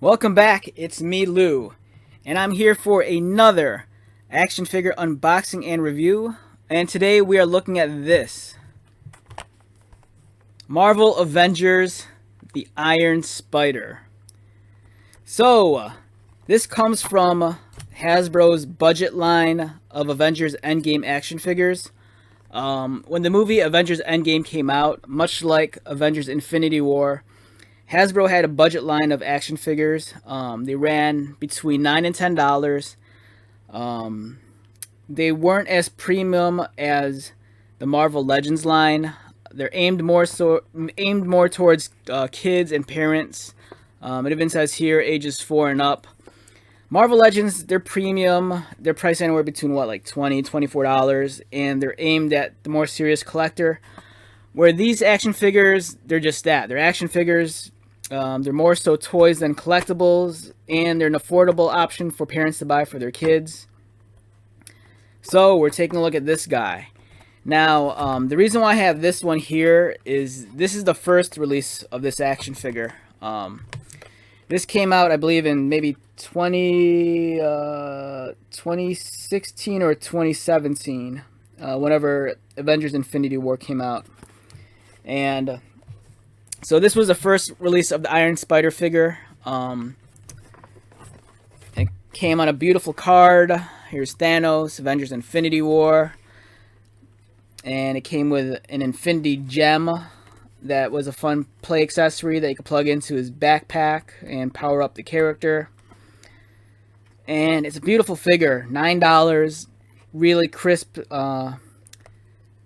Welcome back, it's me, Lou, and I'm here for another action figure unboxing and review. And today we are looking at this Marvel Avengers, the Iron Spider. So, this comes from Hasbro's budget line of Avengers Endgame action figures. When the movie Avengers Endgame came out, much like Avengers Infinity War, Hasbro had a budget line of action figures. They ran between $9 and $10. They weren't as premium as the Marvel Legends line. They're aimed more towards kids and parents. It even says here ages 4 and up. Marvel Legends, they're premium. They're priced anywhere between like $20, $24, and they're aimed at the more serious collector. Where these action figures, they're just that. They're action figures. They're more so toys than collectibles, and they're an affordable option for parents to buy for their kids. So we're taking a look at this guy. Now, the reason why I have this one here is this is the first release of this action figure. This came out, I believe, in maybe 2016 or 2017, whenever Avengers Infinity War came out. And so this was the first release of the Iron Spider figure. It came on a beautiful card. Here's Thanos, Avengers Infinity War. And it came with an Infinity Gem that was a fun play accessory that you could plug into his backpack and power up the character. And it's a beautiful figure, $9, really crisp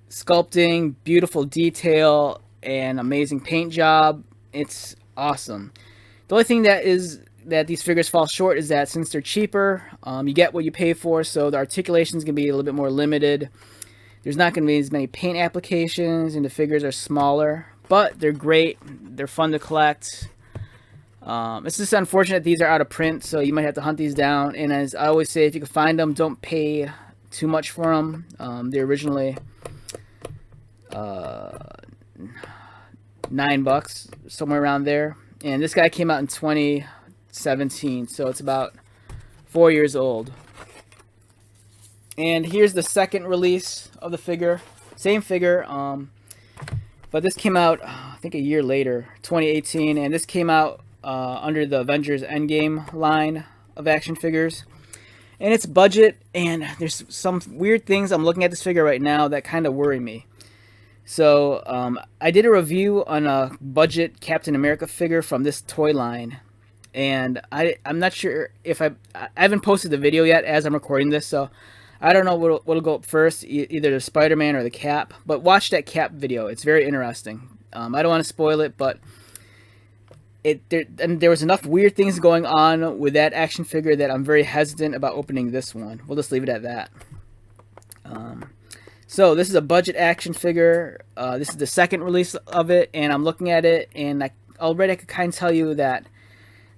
sculpting, beautiful detail, and amazing paint job. It's awesome. The only thing that these figures fall short is that since they're cheaper, you get what you pay for, so the articulation is going to be a little bit more limited. There's not going to be as many paint applications, and the figures are smaller, but they're great. They're fun to collect. It's just unfortunate these are out of print, so you might have to hunt these down. And as I always say, if you can find them, don't pay too much for them. They're originally $9, somewhere around there. And this guy came out in 2017, so it's about 4 years old. And here's the second release of the figure. Same figure, but this came out, I think, a year later, 2018. And this came out under the Avengers Endgame line of action figures. And it's budget, and there's some weird things I'm looking at this figure right now that kind of worry me. So, I did a review on a budget Captain America figure from this toy line, and I'm not sure if I haven't posted the video yet as I'm recording this, so I don't know what'll go up first, either the Spider-Man or the Cap, but watch that Cap video. It's very interesting. I don't want to spoil it, but there was enough weird things going on with that action figure that I'm very hesitant about opening this one. We'll just leave it at that. So this is a budget action figure. This is the second release of it, and I'm looking at it, and already I could kind of tell you that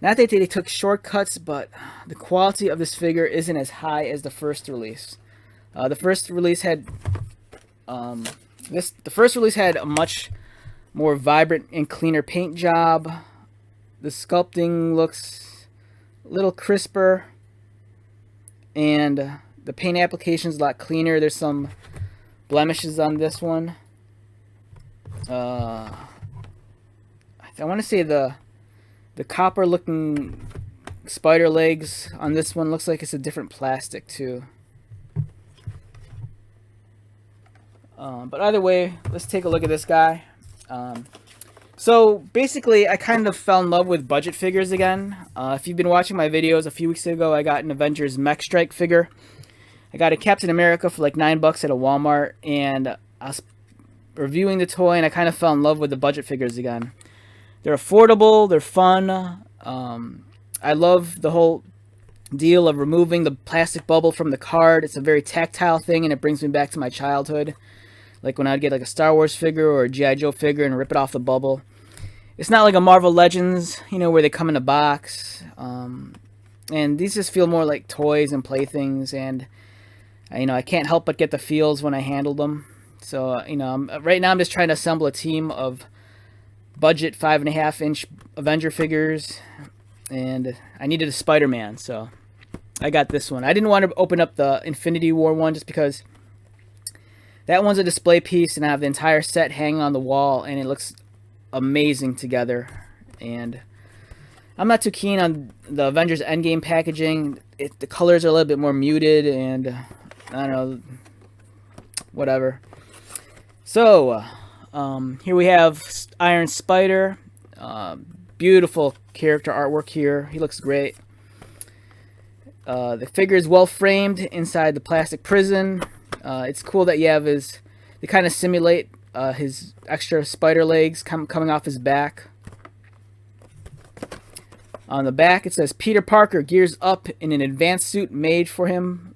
not that they took shortcuts, but the quality of this figure isn't as high as the first release. The first release had a much more vibrant and cleaner paint job. The sculpting looks a little crisper, and the paint application is a lot cleaner. There's some blemishes on this one. I want to say the copper looking spider legs on this one looks like it's a different plastic too. But either way, let's take a look at this guy. So basically, I kind of fell in love with budget figures again. If you've been watching my videos, a few weeks ago I got an Avengers Mech Strike figure. I got a Captain America for like $9 at a Walmart, and I was reviewing the toy, and I kind of fell in love with the budget figures again. They're affordable, they're fun. I love the whole deal of removing the plastic bubble from the card. It's a very tactile thing, and it brings me back to my childhood. Like when I'd get like a Star Wars figure or a G.I. Joe figure and rip it off the bubble. It's not like a Marvel Legends, where they come in a box. And these just feel more like toys and playthings, and I can't help but get the feels when I handle them. So, right now I'm just trying to assemble a team of budget 5.5-inch Avenger figures and I needed a Spider-Man, so I got this one. I didn't want to open up the Infinity War one just because that one's a display piece, and I have the entire set hanging on the wall, and it looks amazing together. And I'm not too keen on the Avengers Endgame packaging. The colors are a little bit more muted, and I don't know, whatever. So, here we have Iron Spider. Beautiful character artwork here. He looks great. The figure is well framed inside the plastic prison. It's cool that you have they kind of simulate his extra spider legs coming off his back. On the back it says Peter Parker gears up in an advanced suit made for him.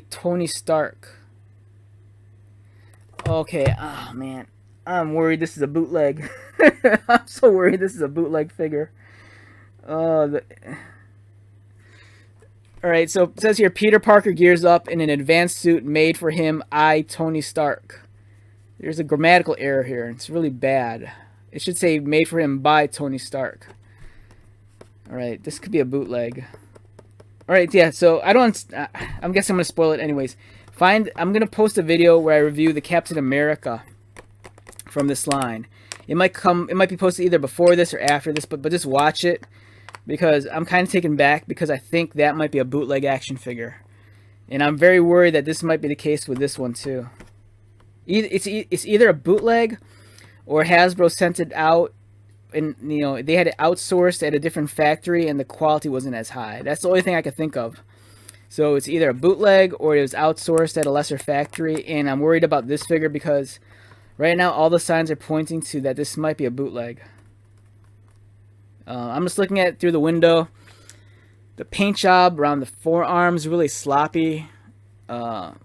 Tony Stark. Okay, oh man. I'm worried this is a bootleg. I'm so worried this is a bootleg figure. Alright, so it says here, Peter Parker gears up in an advanced suit made for him, Tony Stark. There's a grammatical error here. It's really bad. It should say made for him by Tony Stark. Alright, this could be a bootleg. Alright, yeah, so I'm guessing I'm going to spoil it anyways. I'm going to post a video where I review the Captain America from this line. It might be posted either before this or after this, but just watch it, because I'm kind of taken back because I think that might be a bootleg action figure. And I'm very worried that this might be the case with this one too. It's either a bootleg or Hasbro sent it out and they had it outsourced at a different factory and the quality wasn't as high. That's the only thing I could think of. So it's either a bootleg or it was outsourced at a lesser factory, and I'm worried about this figure because right now all the signs are pointing to that this might be a bootleg. I'm just looking at it through the window. The paint job around the forearms really sloppy. The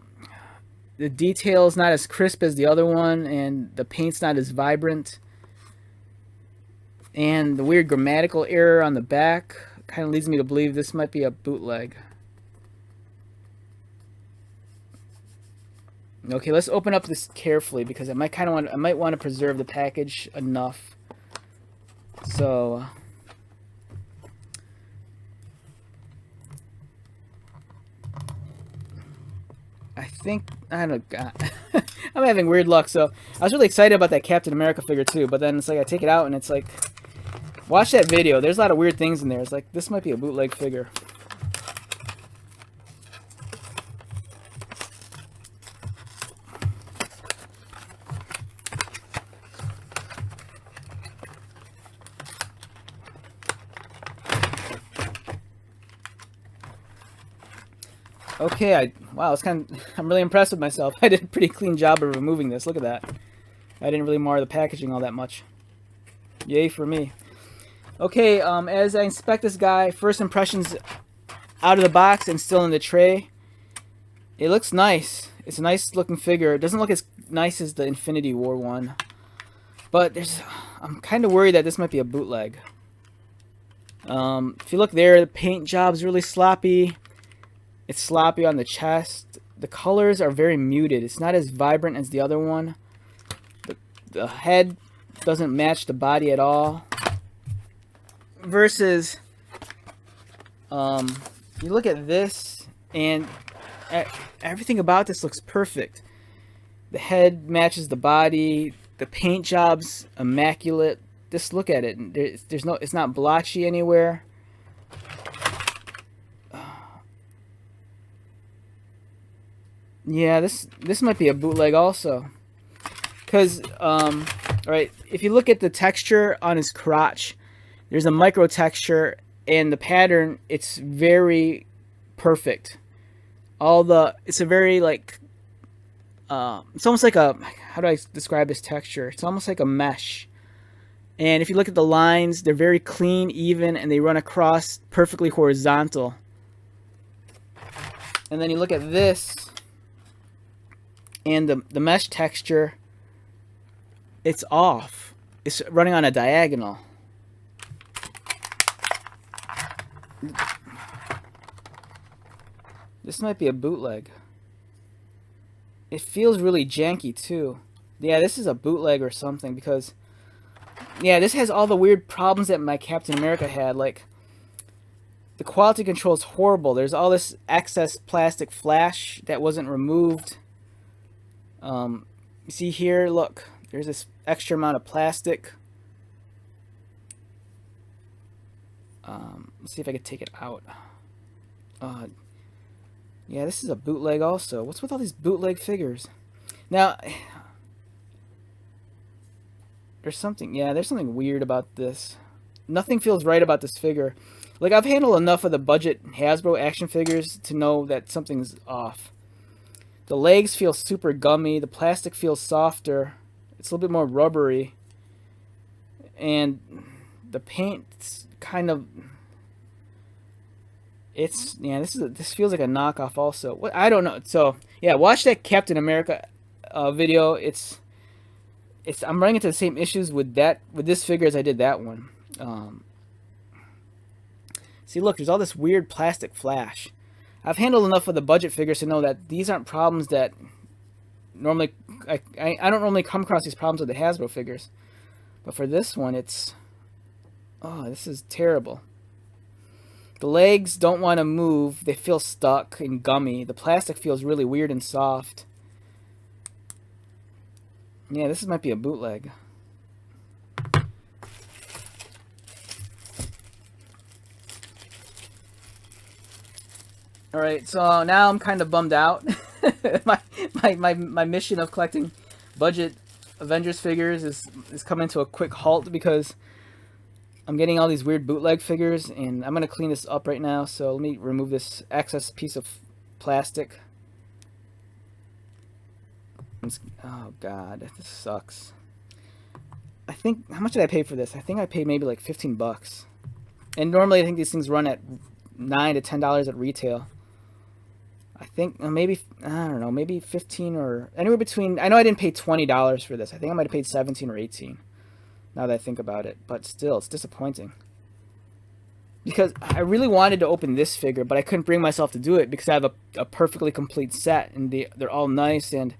detail is not as crisp as the other one, and the paint's not as vibrant. And the weird grammatical error on the back kind of leads me to believe this might be a bootleg. Okay, let's open up this carefully because I might want to preserve the package enough. So I don't know. I'm having weird luck. So I was really excited about that Captain America figure too, but then it's like I take it out and it's like, watch that video. There's a lot of weird things in there. It's like, this might be a bootleg figure. Okay, wow, I'm really impressed with myself. I did a pretty clean job of removing this. Look at that. I didn't really mar the packaging all that much. Yay for me. Okay, as I inspect this guy, first impressions out of the box and still in the tray. It looks nice. It's a nice looking figure. It doesn't look as nice as the Infinity War one. But I'm kind of worried that this might be a bootleg. If you look there, the paint job's really sloppy. It's sloppy on the chest. The colors are very muted. It's not as vibrant as the other one. The head doesn't match the body at all. Versus, you look at this, and everything about this looks perfect. The head matches the body. The paint job's immaculate. Just look at it. It's not blotchy anywhere. Yeah, this might be a bootleg also. Because, alright, if you look at the texture on his crotch, there's a micro texture, and the pattern, it's very perfect. It's a very, like, it's almost like how do I describe this texture? It's almost like a mesh. And if you look at the lines, they're very clean, even, and they run across perfectly horizontal. And then you look at this, and the mesh texture, it's off. It's running on a diagonal. This might be a bootleg. It feels really janky too. Yeah, this is a bootleg or something, because Yeah, this has all the weird problems that my Captain America had. Like, the quality control is horrible. There's all this excess plastic flash that wasn't removed. You see here, look, there's this extra amount of plastic. Let's see if I can take it out. Yeah, this is a bootleg also. What's with all these bootleg figures? Now, there's something weird about this. Nothing feels right about this figure. Like, I've handled enough of the budget Hasbro action figures to know that something's off. The legs feel super gummy. The plastic feels softer. It's a little bit more rubbery. And the paint's kind of... this feels like a knockoff also. I don't know. So, yeah, watch that Captain America video. I'm running into the same issues with this figure as I did that one. See, look, there's all this weird plastic flash. I've handled enough of the budget figures to know that these aren't problems that normally... I don't normally come across these problems with the Hasbro figures. But for this one, it's... Oh, this is terrible. The legs don't want to move. They feel stuck and gummy. The plastic feels really weird and soft. Yeah, this might be a bootleg. Alright, so now I'm kind of bummed out. my mission of collecting budget Avengers figures is coming to a quick halt because I'm getting all these weird bootleg figures, and I'm going to clean this up right now. So let me remove this excess piece of plastic. Oh god, this sucks. I think, how much did I pay for this? I think I paid maybe like 15 bucks. And normally I think these things run at $9 to $10 at retail. I think maybe, I don't know, maybe 15 or anywhere between. I know I didn't pay $20 for this. I think I might have paid 17 or 18 now that I think about it. But still, it's disappointing. Because I really wanted to open this figure, but I couldn't bring myself to do it because I have a perfectly complete set, and they're all nice, and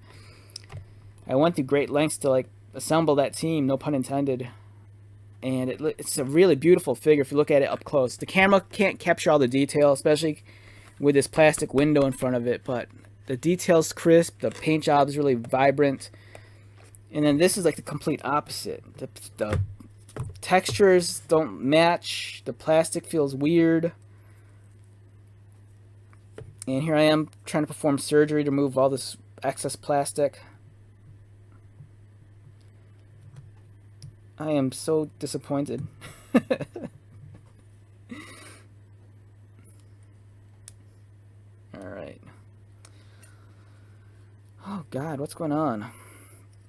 I went through great lengths to like assemble that team, no pun intended. And it's a really beautiful figure if you look at it up close. The camera can't capture all the detail, especially with this plastic window in front of it, but the detail's crisp, the paint job is really vibrant. And then this is like the complete opposite. The textures don't match, the plastic feels weird. And here I am trying to perform surgery to remove all this excess plastic. I am so disappointed. Alright. Oh god, what's going on?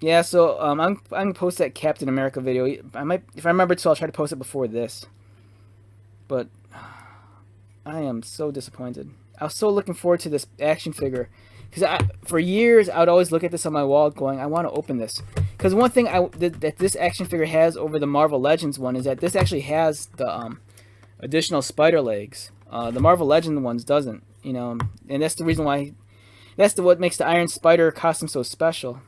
Yeah, so I'm gonna post that Captain America video. I might, if I remember to, I'll try to post it before this. But I am so disappointed. I was so looking forward to this action figure, because for years I would always look at this on my wall, going, I want to open this. Because one thing that this action figure has over the Marvel Legends one is that this actually has the additional spider legs. The Marvel Legends ones doesn't, you know, and that's the reason why. That's what makes the Iron Spider costume so special.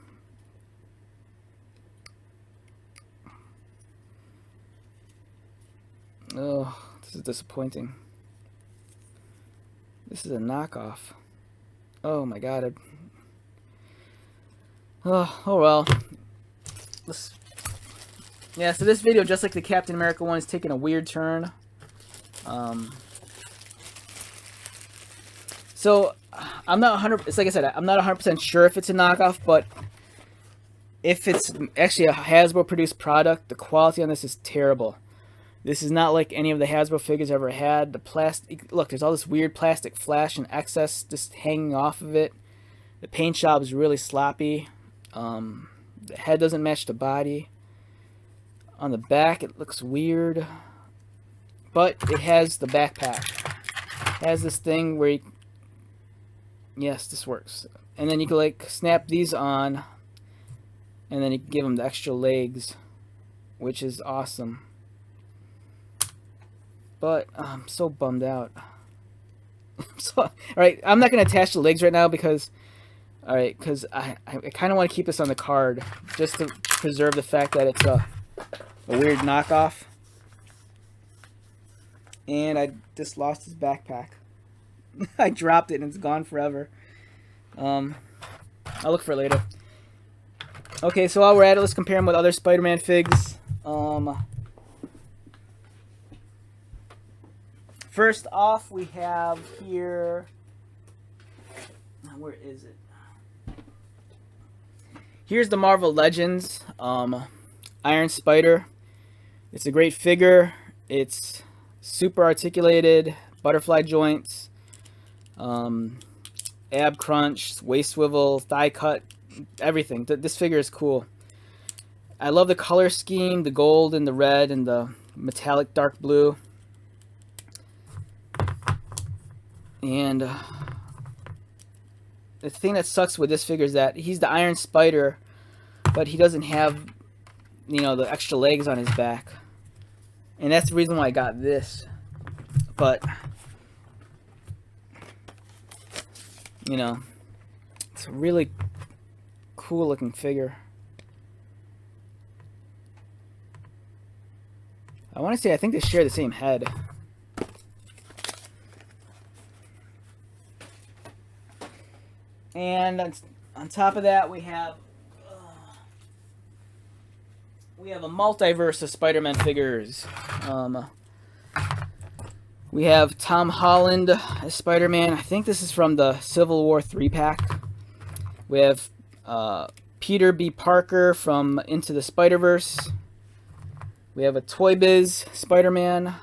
Oh, this is disappointing. This is a knockoff. Oh my god. Oh well. Yeah, so this video, just like the Captain America one, is taking a weird turn. So I'm not 100. It's like I said, I'm not 100% sure if it's a knockoff, but if it's actually a Hasbro produced product, the quality on this is terrible. This is not like any of the Hasbro figures I've ever had. The plastic, look, there's all this weird plastic flash and excess just hanging off of it. The paint job is really sloppy. The head doesn't match the body. On the back, it looks weird. But it has the backpack. It has this thing where you... Yes, this works. And then you can, like, snap these on. And then you can give them the extra legs. Which is awesome. But I'm so bummed out. Alright, I'm not going to attach the legs right now because... Alright, because I kind of want to keep this on the card. Just to preserve the fact that it's a... a weird knockoff. And I just lost his backpack. I dropped it and it's gone forever. I'll look for it later. Okay, so while we're at it, let's compare him with other Spider-Man figs. First off, we have here... Where is it? Here's the Marvel Legends Iron Spider. It's a great figure. It's super articulated, butterfly joints, ab crunch, waist swivel, thigh cut, everything. This figure is cool. I love the color scheme, the gold and the red and the metallic dark blue. And the thing that sucks with this figure is that he's the Iron Spider, but he doesn't have, you know, the extra legs on his back. And that's the reason why I got this. But, you know, it's a really cool looking figure. I want to say I think they share the same head. And on top of that, we have a multiverse of Spider-Man figures. We have Tom Holland as Spider-Man. I think this is from the Civil War 3-pack. We have Peter B. Parker from Into the Spider-Verse. We have a Toy Biz Spider-Man.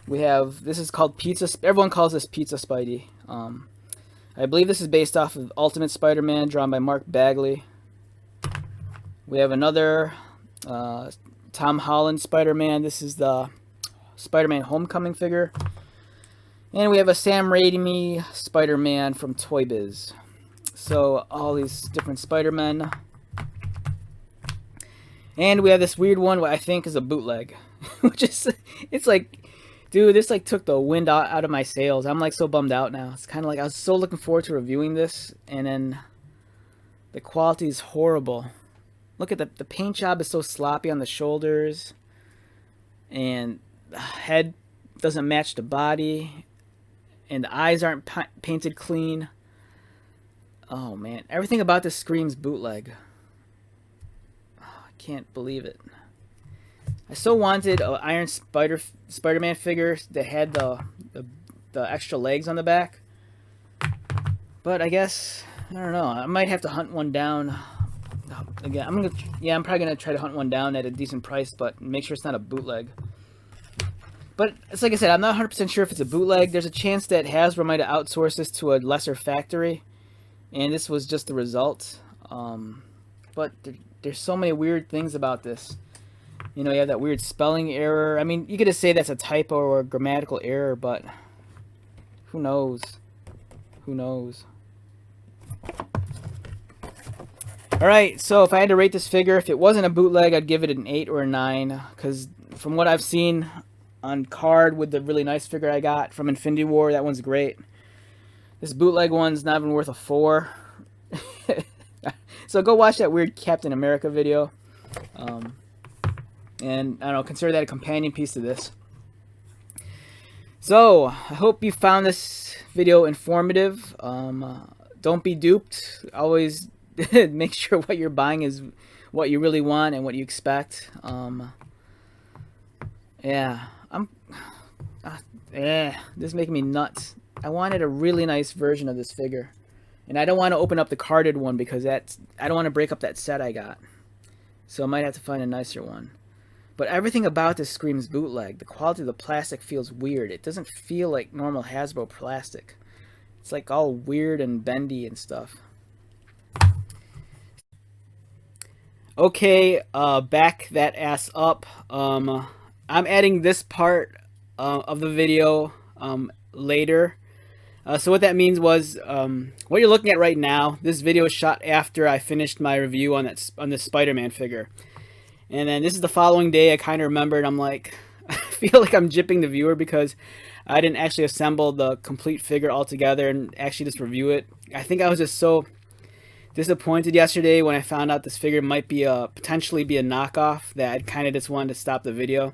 We have, this is called Pizza, everyone calls this Pizza Spidey. I believe this is based off of Ultimate Spider-Man, drawn by Mark Bagley. We have another Tom Holland Spider-Man. This is the Spider-Man Homecoming figure. And we have a Sam Raimi Spider-Man from Toy Biz. So, all these different Spider-Men. And we have this weird one, what I think is a bootleg. Which is, it's like... Dude, this like took the wind out of my sails. I'm like so bummed out now. It's kind of like I was so looking forward to reviewing this, and then the quality is horrible. Look at the paint job is so sloppy on the shoulders, and the head doesn't match the body, and the eyes aren't painted clean. Oh man, everything about this screams bootleg. Oh, I can't believe it. I so wanted an Iron Spider-Man figure that had the extra legs on the back. But I guess, I don't know, I might have to hunt one down. Again, I'm probably gonna try to hunt one down at a decent price, but make sure it's not a bootleg. But it's like I said, I'm not 100% sure if it's a bootleg. There's a chance that Hasbro might have outsourced this to a lesser factory, and this was just the result. But there's so many weird things about this. You know, you have that weird spelling error. I mean, you could just say that's a typo or a grammatical error, but who knows? Who knows? Alright, so if I had to rate this figure, if it wasn't a bootleg, I'd give it an 8 or a 9. Because from what I've seen on card with the really nice figure I got from Infinity War, that one's great. This bootleg one's not even worth a 4. So go watch that weird Captain America video. And, I don't know, consider that a companion piece to this. So, I hope you found this video informative. Don't be duped. Always make sure what you're buying is what you really want and what you expect. Yeah, this is making me nuts. I wanted a really nice version of this figure. And I don't want to open up the carded one because I don't want to break up that set I got. So I might have to find a nicer one. But everything about this screams bootleg. The quality of the plastic feels weird. It doesn't feel like normal Hasbro plastic. It's like all weird and bendy and stuff. Okay, back that ass up. I'm adding this part of the video later. So what that means was, what you're looking at right now, this video was shot after I finished my review on this Spider-Man figure. And then this is the following day. I kind of remembered. I'm like, I feel like I'm gypping the viewer because I didn't actually assemble the complete figure all together and actually just review it. I think I was just so disappointed yesterday when I found out this figure might be potentially be a knockoff, that I kind of just wanted to stop the video.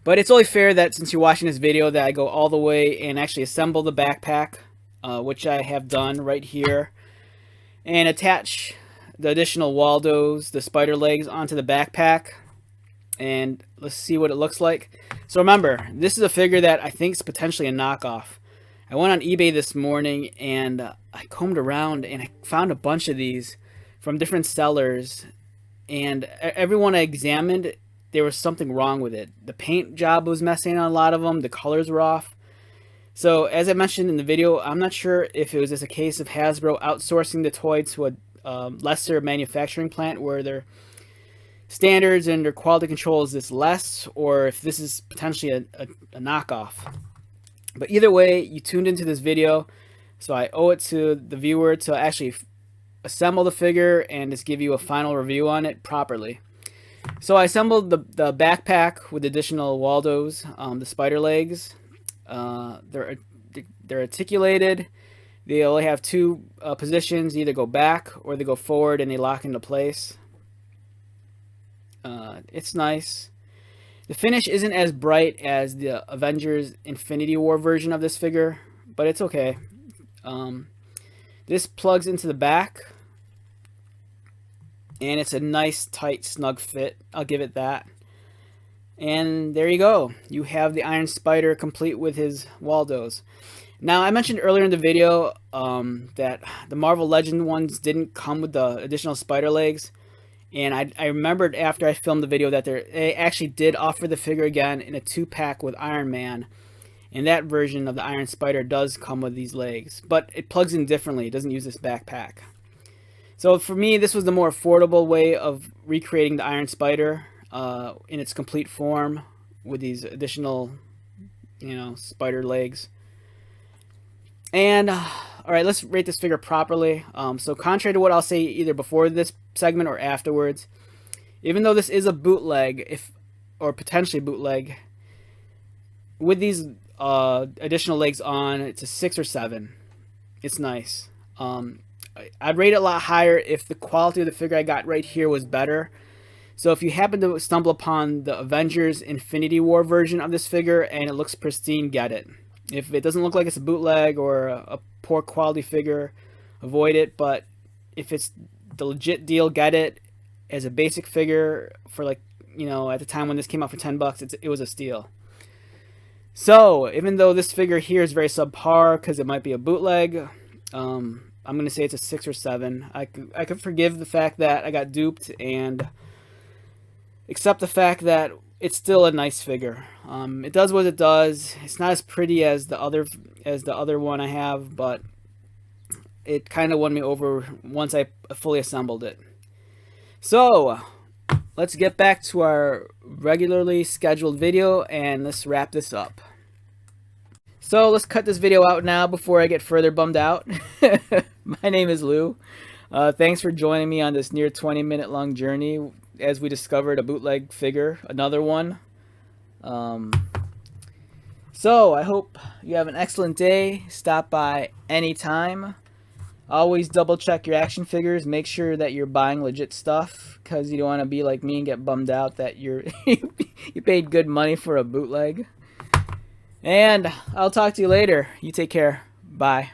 But it's only fair that since you're watching this video that I go all the way and actually assemble the backpack, which I have done right here, and attach the additional Waldos, the spider legs, onto the backpack. And let's see what it looks like. So remember, this is a figure that I think is potentially a knockoff. I went on eBay this morning and I combed around and I found a bunch of these from different sellers, and everyone I examined, there was something wrong with it. The paint job was messing on a lot of them, the colors were off. So as I mentioned in the video, I'm not sure if it was just a case of Hasbro outsourcing the toy to a lesser manufacturing plant where their standards and their quality control is this less, or if this is potentially a knockoff. But either way, you tuned into this video, so I owe it to the viewer to actually assemble the figure and just give you a final review on it properly. So I assembled the backpack with additional Waldos, the spider legs. They're articulated. They only have two positions, either go back or they go forward, and they lock into place. It's nice. The finish isn't as bright as the Avengers Infinity War version of this figure, but it's okay. This plugs into the back, and it's a nice, tight, snug fit. I'll give it that. And there you go. You have the Iron Spider complete with his Waldos. Now, I mentioned earlier in the video that the Marvel Legend ones didn't come with the additional spider legs. And I remembered after I filmed the video that they actually did offer the figure again in a 2-pack with Iron Man. And that version of the Iron Spider does come with these legs. But it plugs in differently. It doesn't use this backpack. So for me, this was the more affordable way of recreating the Iron Spider in its complete form with these additional, spider legs. And alright, let's rate this figure properly. So contrary to what I'll say either before this segment or afterwards, even though this is a bootleg, or potentially bootleg, with these additional legs on, it's a 6 or 7. It's nice. I'd rate it a lot higher if the quality of the figure I got right here was better. So if you happen to stumble upon the Avengers Infinity War version of this figure and it looks pristine, get it. If it doesn't look like it's a bootleg or a poor quality figure, avoid it. But if it's the legit deal, get it. As a basic figure for at the time when this came out for $10, it was a steal. So even though this figure here is very subpar because it might be a bootleg, I'm going to say it's a 6 or 7. I could forgive the fact that I got duped and accept the fact that it's still a nice figure. It does what it does. It's not as pretty as the other one I have, but it kind of won me over once I fully assembled it. So let's get back to our regularly scheduled video and let's wrap this up. So let's cut this video out now before I get further bummed out. My name is Lou. Thanks for joining me on this near 20-minute long journey as we discovered a bootleg figure, another one. So I hope you have an excellent day. Stop by anytime. Always double check your action figures. Make sure that you're buying legit stuff, because you don't want to be like me and get bummed out that you paid good money for a bootleg. And I'll talk to you later. You take care. Bye.